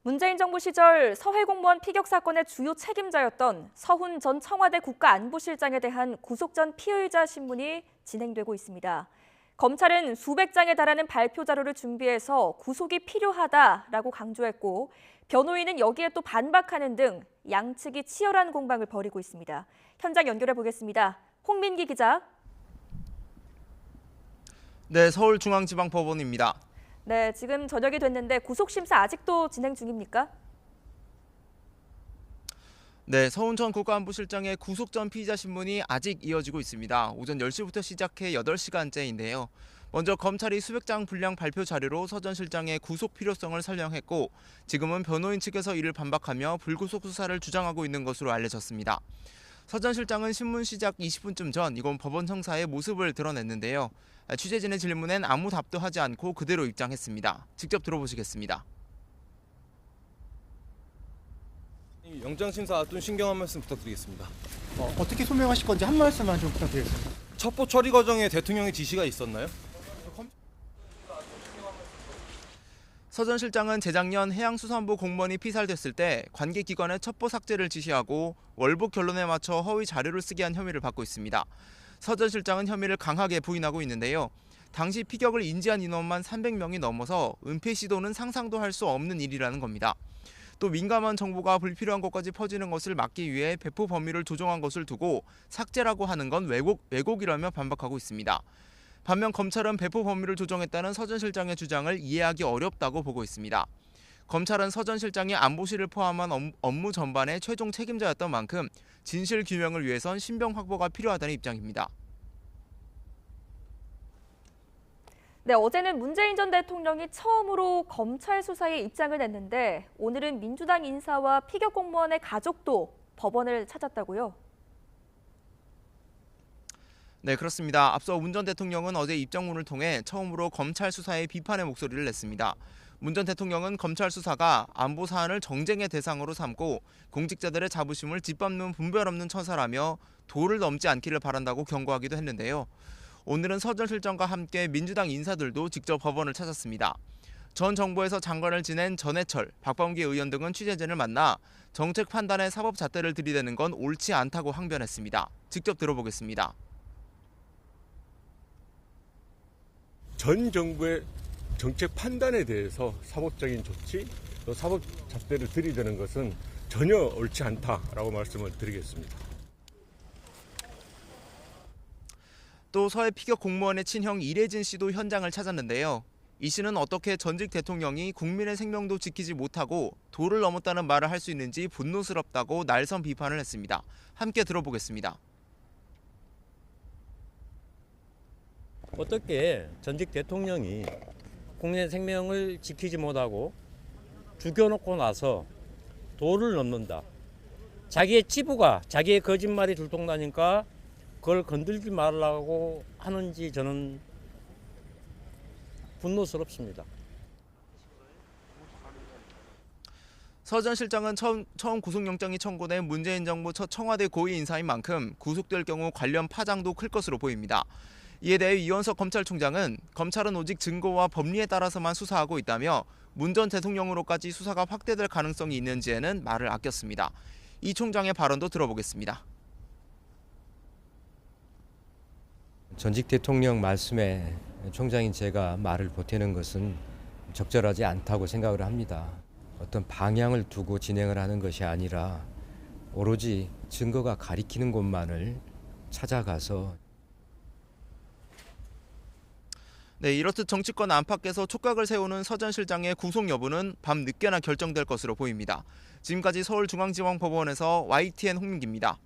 문재인 정부 시절 서해 공무원 피격 사건의 주요 책임자였던 서훈 전 청와대 국가안보실장에 대한 구속 전 피의자 신문이 진행되고 있습니다. 검찰은 수백 장에 달하는 발표 자료를 준비해서 구속이 필요하다라고 강조했고 변호인은 여기에 또 반박하는 등 양측이 치열한 공방을 벌이고 있습니다. 현장 연결해 보겠습니다. 홍민기 기자. 네, 서울중앙지방법원입니다. 네, 지금 저녁이 됐는데 구속심사 아직도 진행 중입니까? 네, 서훈 전 국가안보실장의 구속 전 피의자 신문이 아직 이어지고 있습니다. 오전 10시부터 시작해 8시간째인데요. 먼저 검찰이 수백 장 분량 발표 자료로 서 전 실장의 구속 필요성을 설명했고 지금은 변호인 측에서 이를 반박하며 불구속 수사를 주장하고 있는 것으로 알려졌습니다. 서 전 실장은 신문 시작 20분쯤 전 이곳 법원 형사의 모습을 드러냈는데요. 취재진의 질문엔 아무 답도 하지 않고 그대로 입장했습니다. 직접 들어보시겠습니다. 영장심사 앞둔 신경 한 말씀 부탁드리겠습니다. 어떻게 소명하실 건지 한 말씀만 좀 부탁드리겠습니다. 첩보 처리 과정에 대통령의 지시가 있었나요? 서 전 실장은 재작년 해양수산부 공무원이 피살됐을 때 관계기관에 첩보 삭제를 지시하고 월북 결론에 맞춰 허위 자료를 쓰게 한 혐의를 받고 있습니다. 서 전 실장은 혐의를 강하게 부인하고 있는데요. 당시 피격을 인지한 인원만 300명이 넘어서 은폐 시도는 상상도 할 수 없는 일이라는 겁니다. 또 민감한 정보가 불필요한 곳까지 퍼지는 것을 막기 위해 배포 범위를 조정한 것을 두고 삭제라고 하는 건 왜곡이라며 반박하고 있습니다. 반면 검찰은 배포 범위를 조정했다는 서 전 실장의 주장을 이해하기 어렵다고 보고 있습니다. 검찰은 서 전 실장이 안보실을 포함한 업무 전반의 최종 책임자였던 만큼 진실 규명을 위해선 신병 확보가 필요하다는 입장입니다. 네, 어제는 문재인 전 대통령이 처음으로 검찰 수사에 입장을 냈는데 오늘은 민주당 인사와 피격 공무원의 가족도 법원을 찾았다고요? 네, 그렇습니다. 앞서 문 전 대통령은 어제 입장문을 통해 처음으로 검찰 수사에 비판의 목소리를 냈습니다. 문 전 대통령은 검찰 수사가 안보 사안을 정쟁의 대상으로 삼고 공직자들의 자부심을 짓밟는 분별 없는 처사라며 도를 넘지 않기를 바란다고 경고하기도 했는데요. 오늘은 서 전 실장과 함께 민주당 인사들도 직접 법원을 찾았습니다. 전 정부에서 장관을 지낸 전해철, 박범계 의원 등은 취재진을 만나 정책 판단에 사법 잣대를 들이대는 건 옳지 않다고 항변했습니다. 직접 들어보겠습니다. 전 정부의 정책 판단에 대해서 사법적인 조치, 또 사법 잣대를 들이대는 것은 전혀 옳지 않다라고 말씀을 드리겠습니다. 또 서해 피격 공무원의 친형 이래진 씨도 현장을 찾았는데요. 이 씨는 어떻게 전직 대통령이 국민의 생명도 지키지 못하고 도를 넘었다는 말을 할 수 있는지 분노스럽다고 날선 비판을 했습니다. 함께 들어보겠습니다. 어떻게 전직 대통령이 국민의 생명을 지키지 못하고 죽여놓고 나서 도를 넘는다. 자기의 치부가 자기의 거짓말이 들통나니까 그걸 건들지 말라고 하는지 저는 분노스럽습니다. 서 전 실장은 처음 구속영장이 청구된 문재인 정부 첫 청와대 고위 인사인 만큼 구속될 경우 관련 파장도 클 것으로 보입니다. 이에 대해 이원석 검찰총장은 검찰은 오직 증거와 법리에 따라서만 수사하고 있다며 문 전 대통령으로까지 수사가 확대될 가능성이 있는지에는 말을 아꼈습니다. 이 총장의 발언도 들어보겠습니다. 전직 대통령 말씀에 총장인 제가 말을 보태는 것은 적절하지 않다고 생각을 합니다. 어떤 방향을 두고 진행을 하는 것이 아니라 오로지 증거가 가리키는 곳만을 찾아가서 네, 이렇듯 정치권 안팎에서 촉각을 세우는 서 전 실장의 구속 여부는 밤 늦게나 결정될 것으로 보입니다. 지금까지 서울중앙지방법원에서 YTN 홍민기입니다.